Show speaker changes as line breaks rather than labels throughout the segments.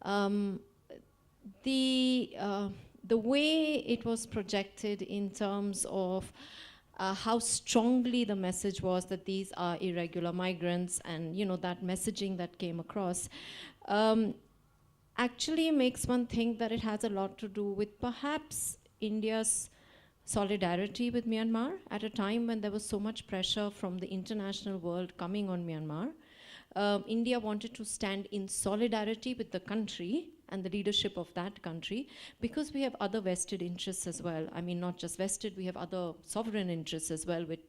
Um, the way it was projected in terms of how strongly the message was that these are irregular migrants, and that messaging that came across, actually makes one think that it has a lot to do with perhaps India's solidarity with Myanmar at a time when there was so much pressure from the international world coming on Myanmar. India wanted to stand in solidarity with the country and the leadership of that country, because we have other vested interests as well. I mean, not just vested, we have other sovereign interests as well, with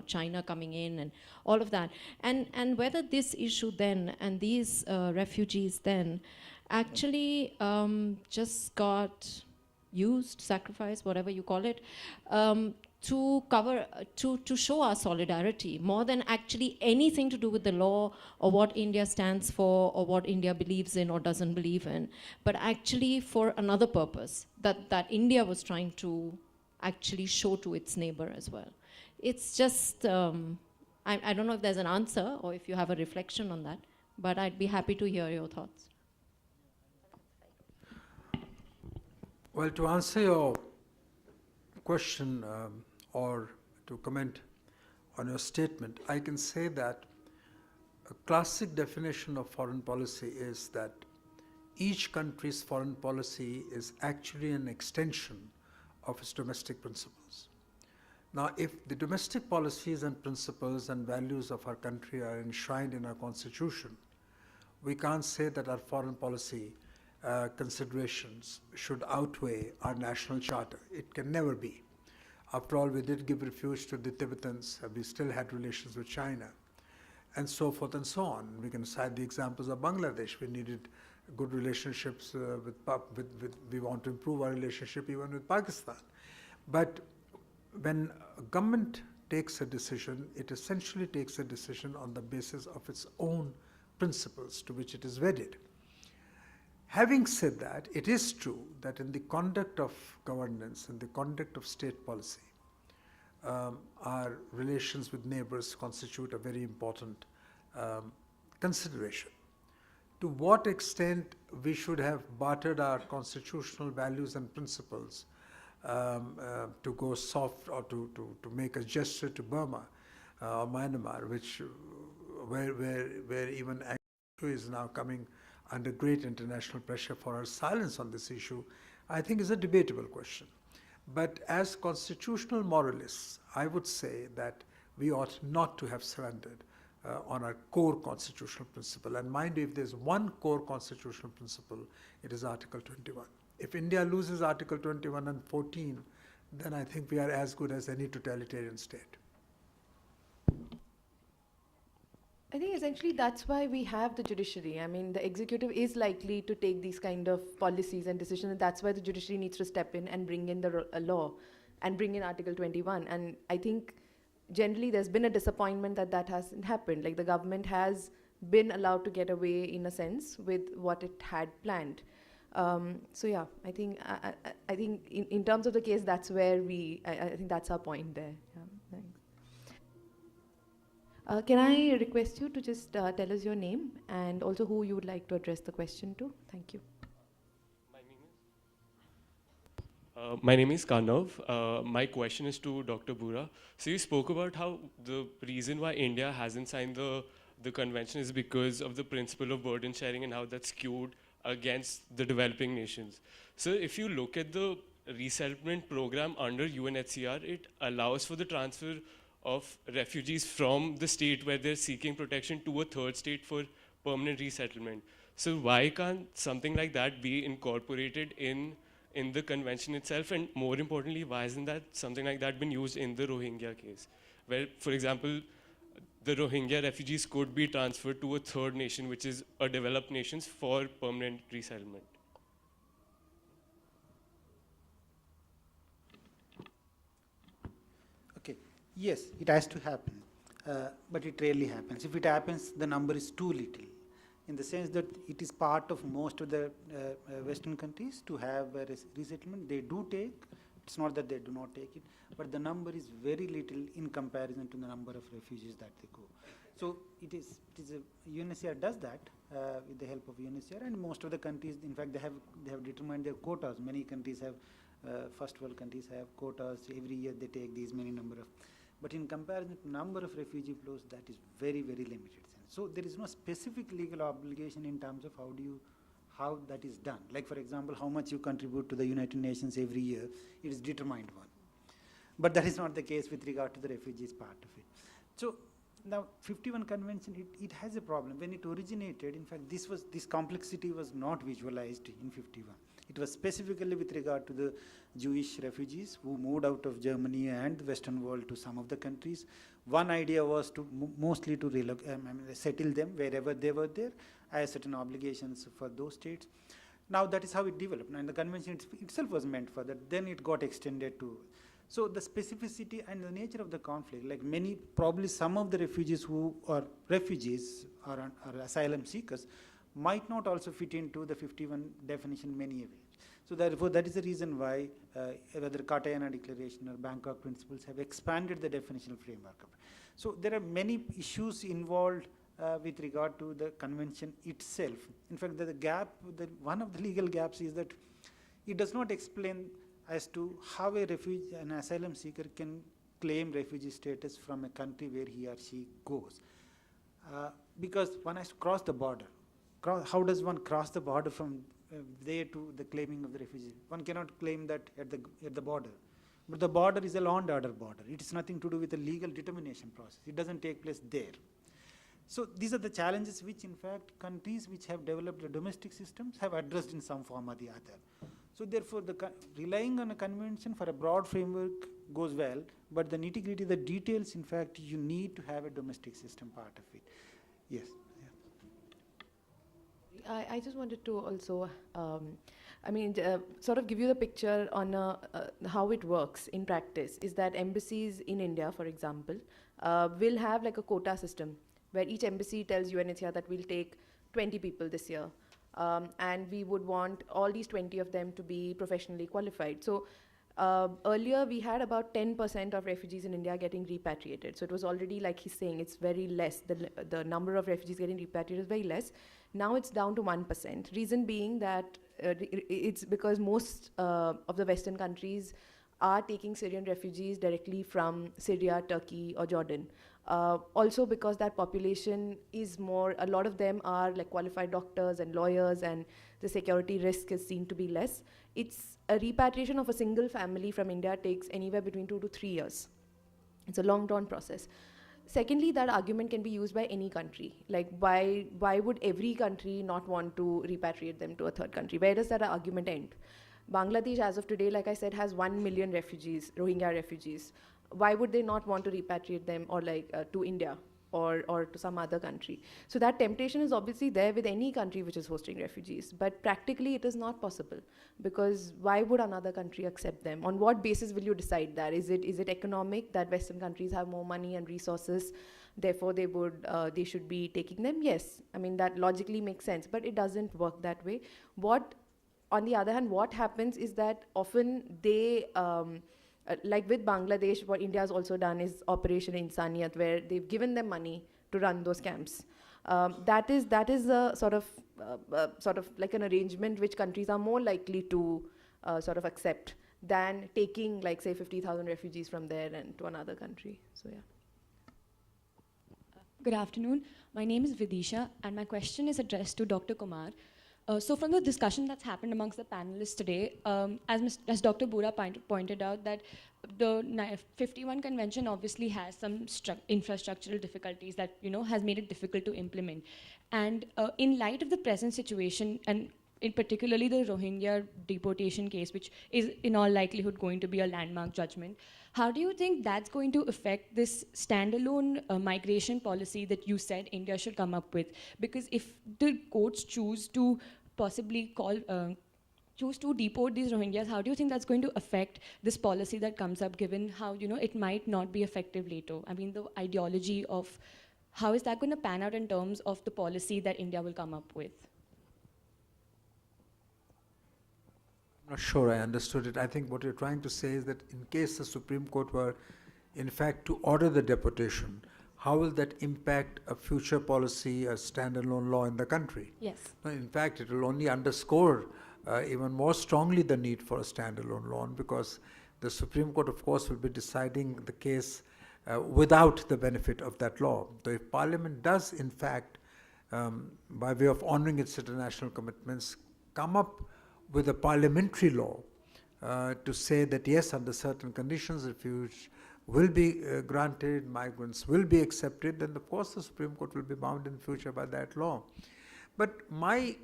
China coming in and all of that. And whether this issue then and these refugees then actually just got used, sacrificed, whatever you call it, to cover, to show our solidarity, more than actually anything to do with the law or what India stands for or what India believes in or doesn't believe in, but actually for another purpose that India was trying to actually show to its neighbor as well. It's just, I don't know if there's an answer or if you have a reflection on that, but I'd be happy to hear your thoughts.
Well, to answer your question or to comment on your statement, I can say that a classic definition of foreign policy is that each country's foreign policy is actually an extension of its domestic principles. Now, if the domestic policies and principles and values of our country are enshrined in our constitution, we can't say that our foreign policy considerations should outweigh our national charter. It can never be. After all, we did give refuge to the Tibetans. We still had relations with China, and so forth and so on. We can cite the examples of Bangladesh. We needed good relationships we want to improve our relationship even with Pakistan. But when a government takes a decision, it essentially takes a decision on the basis of its own principles to which it is wedded. Having said that, it is true that in the conduct of governance, in the conduct of state policy, our relations with neighbors constitute a very important consideration. To what extent we should have bartered our constitutional values and principles to go soft or to make a gesture to Burma or Myanmar, where even is now coming under great international pressure for our silence on this issue, I think is a debatable question. But as constitutional moralists, I would say that we ought not to have surrendered on our core constitutional principle. And mind you, if there's one core constitutional principle, it is Article 21. If India loses Article 21 and 14, then I think we are as good as any totalitarian state.
I think essentially that's why we have the judiciary. I mean, the executive is likely to take these kind of policies and decisions, and that's why the judiciary needs to step in and bring in the law and bring in Article 21. And I think generally there's been a disappointment that that hasn't happened. Like, the government has been allowed to get away, in a sense, with what it had planned. So yeah, I think in terms of the case, that's where I think that's our point there. Yeah, thanks. Can I request you to just tell us your name and also who you would like to address the question to? Thank you.
My name is Kanav. My question is to Dr. Bura. So you spoke about how the reason why India hasn't signed the convention is because of the principle of burden sharing and how that's skewed against the developing nations. So if you look at the resettlement program under UNHCR, it allows for the transfer of refugees from the state where they're seeking protection to a third state for permanent resettlement. So why can't something like that be incorporated in the convention itself? And more importantly, why hasn't that something like that been used in the Rohingya case? Where, for example, the Rohingya refugees could be transferred to a third nation, which is a developed nation, for permanent resettlement.
Yes, it has to happen, but it rarely happens. If it happens, the number is too little, in the sense that it is part of most of the Western countries to have a resettlement. They do take, it's not that they do not take it, but the number is very little in comparison to the number of refugees that they go. So UNHCR does that with the help of UNHCR, and most of the countries, in fact, they have determined their quotas. Many countries have, first world countries have quotas. Every year they take these many number of, but in comparison to number of refugee flows, that is very, very limited. So there is no specific legal obligation in terms of how that is done. Like, for example, how much you contribute to the United Nations every year, it is determined one. But that is not the case with regard to the refugees part of it. So now 51 convention, it has a problem. When it originated, in fact, this complexity was not visualized in 51. It was specifically with regard to the Jewish refugees who moved out of Germany and the Western world to some of the countries. One idea was to mostly to settle them wherever they were there, as certain obligations for those states. Now that is how it developed, and the convention itself was meant for that. Then it got extended to. So the specificity and the nature of the conflict, like probably some of the refugees who are refugees or asylum seekers, might not also fit into the 51 definition many ways. So therefore, that is the reason why whether Cartagena Declaration or Bangkok Principles have expanded the definitional framework. So there are many issues involved with regard to the convention itself. In fact, one of the legal gaps is that it does not explain as to how an asylum seeker can claim refugee status from a country where he or she goes. Because one has to cross the border. How does one cross the border from there to the claiming of the refugee? One cannot claim that at the border. But the border is a law and order border. It is nothing to do with the legal determination process. It doesn't take place there. So these are the challenges which, in fact, countries which have developed the domestic systems have addressed in some form or the other. So therefore, relying on a convention for a broad framework goes well, but the nitty-gritty, the details, in fact, you need to have a domestic system part of it. Yes.
I just wanted to also, sort of give you the picture on how it works in practice. Is that embassies in India, for example, will have like a quota system where each embassy tells UNHCR that we'll take 20 people this year. And we would want all these 20 of them to be professionally qualified. So earlier we had about 10% of refugees in India getting repatriated. So it was already, like he's saying, it's very less. The number of refugees getting repatriated is very less. Now it's down to 1%. Reason being that it's because most of the Western countries are taking Syrian refugees directly from Syria, Turkey, or Jordan. Also because that population is a lot of them are like qualified doctors and lawyers, and the security risk is seen to be less. It's a repatriation of a single family from India takes anywhere between 2 to 3 years. It's a long drawn process. Secondly, that argument can be used by any country. Like why would every country not want to repatriate them to a third country? Where does that argument end? Bangladesh, as of today, like I said, has 1 million refugees, Rohingya refugees. Why would they not want to repatriate them or to India or to some other country? So that temptation is obviously there with any country which is hosting refugees, but practically it is not possible, because why would another country accept them? On what basis will you decide that? Is it economic, that Western countries have more money and resources, therefore they should be taking them? Yes, I mean that logically makes sense, but it doesn't work that way. On the other hand, what happens is that often they like with Bangladesh, what India has also done is Operation Insaniyat, where they've given them money to run those camps. That is a sort of like an arrangement which countries are more likely to sort of accept than taking, like, say, 50,000 refugees from there and to another country. So yeah.
Good afternoon. My name is Vidisha, and my question is addressed to Dr. Kumar. So from the discussion that's happened amongst the panelists today, as Dr. Bura pointed out, that the 51 convention obviously has some infrastructural difficulties that has made it difficult to implement. And in light of the present situation, and in particularly the Rohingya deportation case, which is in all likelihood going to be a landmark judgment, how do you think that's going to affect this standalone migration policy that you said India should come up with? Because if the courts choose to possibly choose to deport these Rohingyas, how do you think that's going to affect this policy that comes up, given how it might not be effective later? I mean, the ideology of how is that going to pan out in terms of the policy that India will come up with?
I'm not sure I understood it. I think what you're trying to say is that in case the Supreme Court were, in fact, to order the deportation, how will that impact a future policy, a standalone law in the country?
Yes.
No, in fact, it will only underscore even more strongly the need for a standalone law, because the Supreme Court, of course, will be deciding the case without the benefit of that law. So if Parliament does, in fact, by way of honoring its international commitments, come up with a parliamentary law to say that yes, under certain conditions, refuge will be granted, migrants will be accepted, then of course the Supreme Court will be bound in future by that law. But my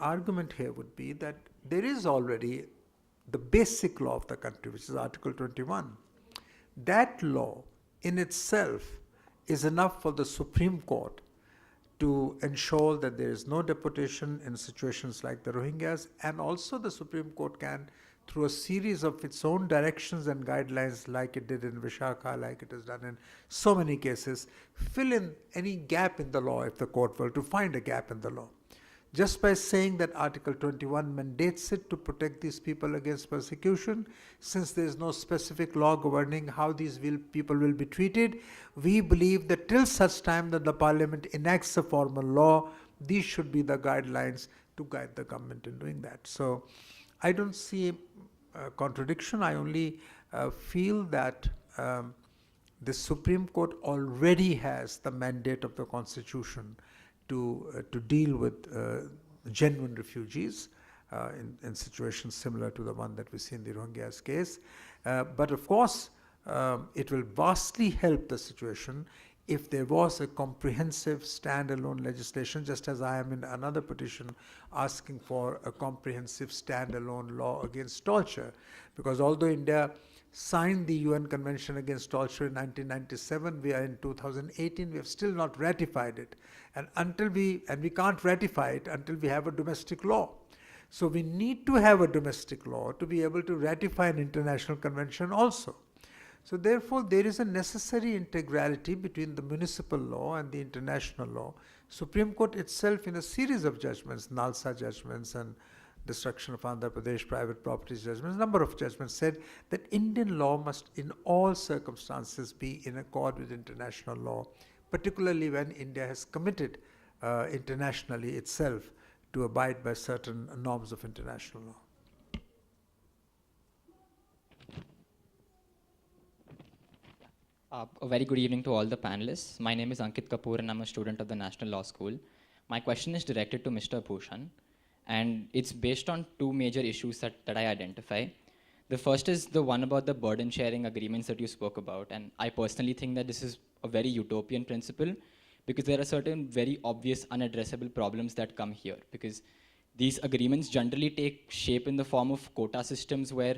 argument here would be that there is already the basic law of the country, which is Article 21. That law in itself is enough for the Supreme Court to ensure that there is no deportation in situations like the Rohingyas, and also the Supreme Court can, through a series of its own directions and guidelines, like it did in Vishakha, like it has done in so many cases, fill in any gap in the law if the court were to find a gap in the law. Just by saying that Article 21 mandates it to protect these people against persecution, since there is no specific law governing how these people will be treated, we believe that till such time that the Parliament enacts a formal law, these should be the guidelines to guide the government in doing that. So I don't see a contradiction. I only feel that the Supreme Court already has the mandate of the Constitution to deal with genuine refugees in situations similar to the one that we see in the Rohingyas case. But of course, it will vastly help the situation if there was a comprehensive standalone legislation, just as I am in another petition asking for a comprehensive standalone law against torture. Because although India signed the UN Convention Against Torture in 1997, we are in 2018, we have still not ratified it. And we can't ratify it until we have a domestic law. So we need to have a domestic law to be able to ratify an international convention also. So therefore, there is a necessary integrality between the municipal law and the international law. Supreme Court itself, in a series of judgments, NLSIR judgments and destruction of Andhra Pradesh private properties judgments, number of judgments said that Indian law must in all circumstances be in accord with international law, particularly when India has committed internationally itself to abide by certain norms of international law.
A very good evening to all the panelists. My name is Ankit Kapoor and I'm a student of the National Law School. My question is directed to Mr. Bhushan, and it's based on two major issues that I identify. The first is the one about the burden sharing agreements that you spoke about, and I personally think that this is a very utopian principle because there are certain very obvious unaddressable problems that come here, because these agreements generally take shape in the form of quota systems where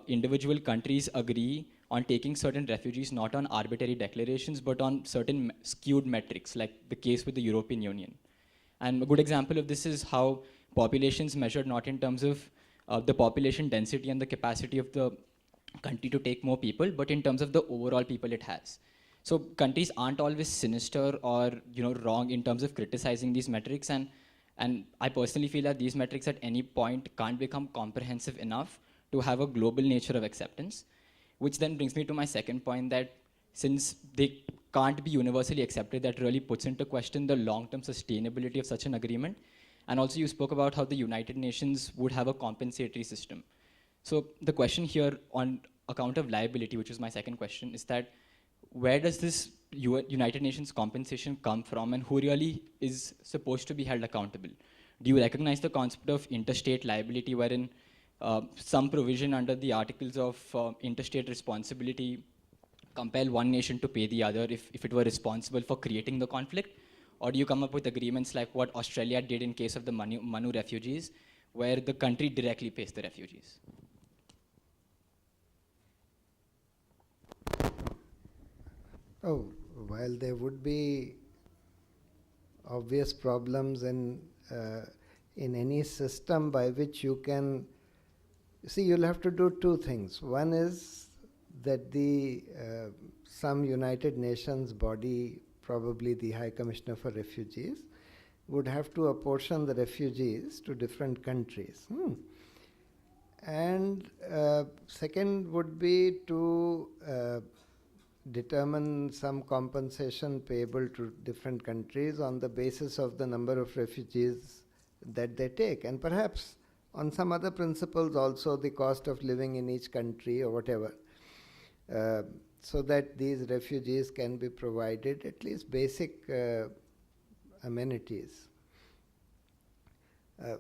individual countries agree on taking certain refugees not on arbitrary declarations but on certain skewed metrics, like the case with the European Union. And a good example of this is how populations measured not in terms of the population density and the capacity of the country to take more people, but in terms of the overall people it has. So countries aren't always sinister or wrong in terms of criticizing these metrics, and I personally feel that these metrics at any point can't become comprehensive enough to have a global nature of acceptance, which then brings me to my second point, that since they can't be universally accepted, that really puts into question the long-term sustainability of such an agreement. And also you spoke about how the United Nations would have a compensatory system. So the question here on account of liability, which is my second question, is that where does this United Nations compensation come from, and who really is supposed to be held accountable? Do you recognize the concept of interstate liability, wherein some provision under the articles of interstate responsibility compel one nation to pay the other if it were responsible for creating the conflict? Or do you come up with agreements like what Australia did in case of the Manu refugees, where the country directly pays the refugees?
Oh, while there would be obvious problems in any system by which you can see, you'll have to do two things. One is that some United Nations body, probably the High Commissioner for Refugees, would have to apportion the refugees to different countries. And second would be to determine some compensation payable to different countries on the basis of the number of refugees that they take, and perhaps on some other principles also, the cost of living in each country or whatever, so that these refugees can be provided at least basic amenities.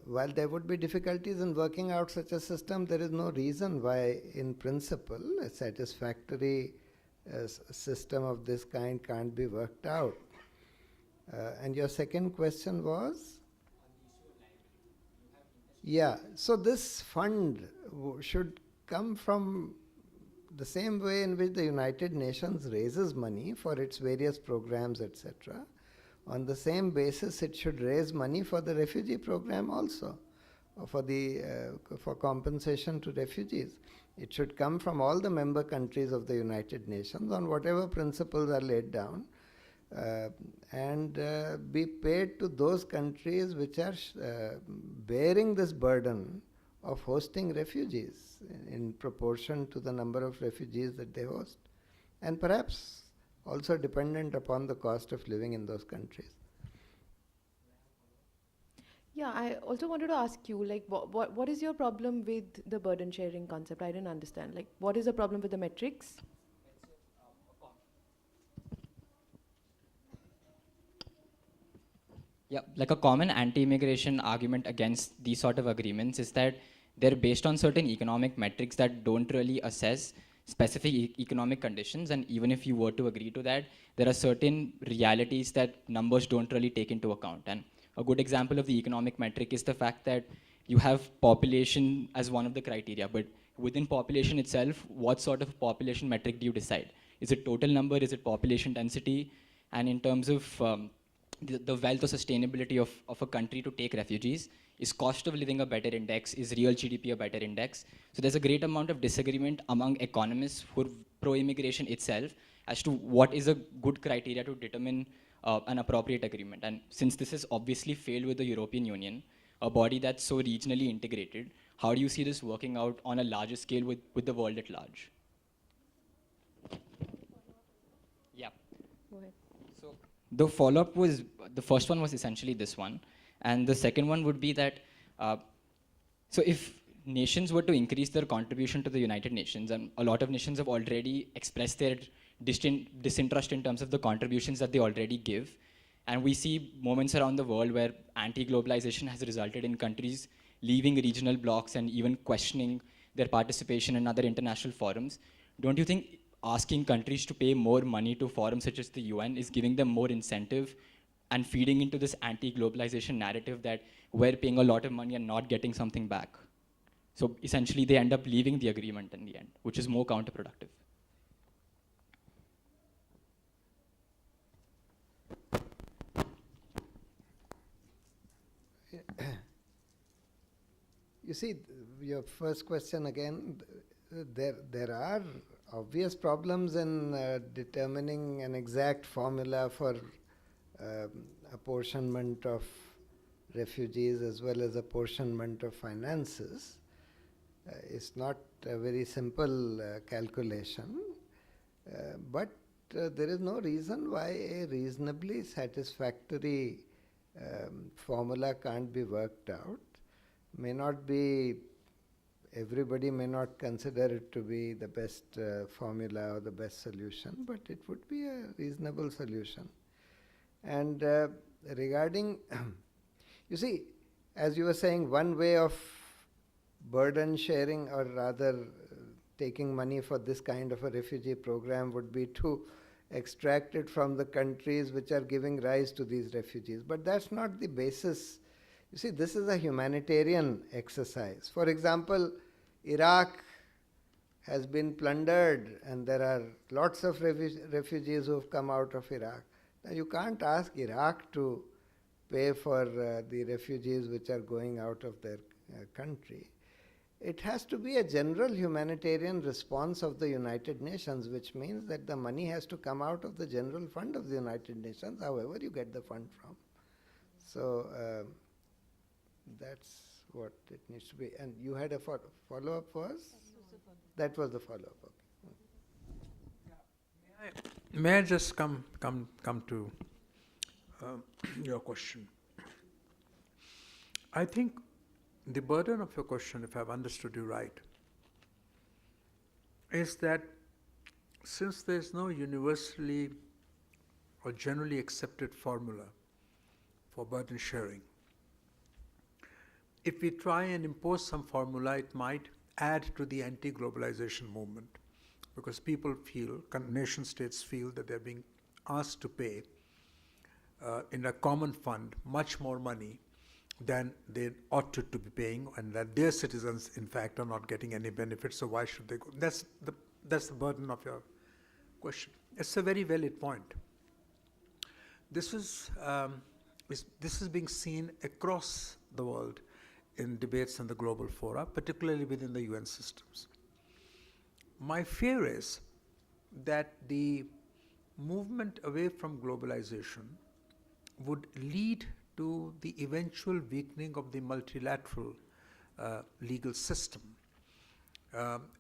While there would be difficulties in working out such a system, there is no reason why, in principle, a satisfactory system of this kind can't be worked out. And your second question was? Yeah, so this fund should come from the same way in which the United Nations raises money for its various programs, etc. On the same basis, it should raise money for the refugee program also, or for compensation to refugees. It should come from all the member countries of the United Nations on whatever principles are laid down, and be paid to those countries which are bearing this burden of hosting refugees in proportion to the number of refugees that they host, and perhaps also dependent upon the cost of living in those countries.
Yeah, I also wanted to ask you, like, what is your problem with the burden sharing concept? I didn't understand. Like, what is the problem with the metrics?
Yeah, like a common anti-immigration argument against these sort of agreements is that they're based on certain economic metrics that don't really assess specific economic conditions, and even if you were to agree to that, there are certain realities that numbers don't really take into account. And a good example of the economic metric is the fact that you have population as one of the criteria, but within population itself, what sort of population metric do you decide? Is it total number? Is it population density? And in terms of the wealth or sustainability of a country to take refugees, is cost of living a better index? Is real GDP a better index? So there's a great amount of disagreement among economists who are pro-immigration itself as to what is a good criteria to determine an appropriate agreement. And since this has obviously failed with the European Union, a body that's so regionally integrated, how do you see this working out on a larger scale with the world at large? Yeah.
Go ahead.
So the follow-up was, the first one was essentially this one. And the second one would be that, so if nations were to increase their contribution to the United Nations, and a lot of nations have already expressed their disinterest in terms of the contributions that they already give, and we see moments around the world where anti-globalization has resulted in countries leaving regional blocs and even questioning their participation in other international forums, don't you think asking countries to pay more money to forums such as the UN is giving them more incentive and feeding into this anti-globalization narrative that we're paying a lot of money and not getting something back? So essentially they end up leaving the agreement in the end, which is more counterproductive.
You see, your first question again, there are obvious problems in determining an exact formula for apportionment of refugees as well as apportionment of finances. It's not a very simple calculation, but there is no reason why a reasonably satisfactory formula can't be worked out. May not be, everybody may not consider it to be the best formula or the best solution, but it would be a reasonable solution. And regarding, you see, as you were saying, one way of burden sharing, or rather taking money for this kind of a refugee program, would be to extract it from the countries which are giving rise to these refugees. But that's not the basis. You see, this is a humanitarian exercise. For example, Iraq has been plundered and there are lots of refugees who have come out of Iraq. Now you can't ask Iraq to pay for the refugees which are going out of their country. It has to be a general humanitarian response of the United Nations, which means that the money has to come out of the general fund of the United Nations, however you get the fund from. So that's what it needs to be. And you had a follow-up was? That was the follow-up, okay.
Yeah. May May I just come to your question? I think the burden of your question, if I've understood you right, is that since there's no universally or generally accepted formula for burden sharing, if we try and impose some formula, it might add to the anti-globalization movement, because people feel, nation states feel, that they're being asked to pay in a common fund much more money than they ought to be paying, and that their citizens, in fact, are not getting any benefit, so why should they go? That's the burden of your question. It's a very valid point. This is being seen across the world in debates in the global fora, particularly within the UN systems. My fear is that the movement away from globalization would lead to the eventual weakening of the multilateral legal system,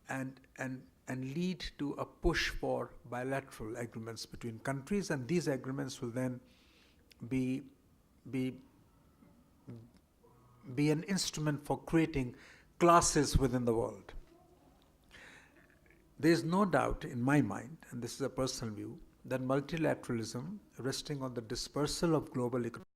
and lead to a push for bilateral agreements between countries, and these agreements will then be an instrument for creating classes within the world. There is no doubt in my mind, and this is a personal view, that multilateralism, resting on the dispersal of global economic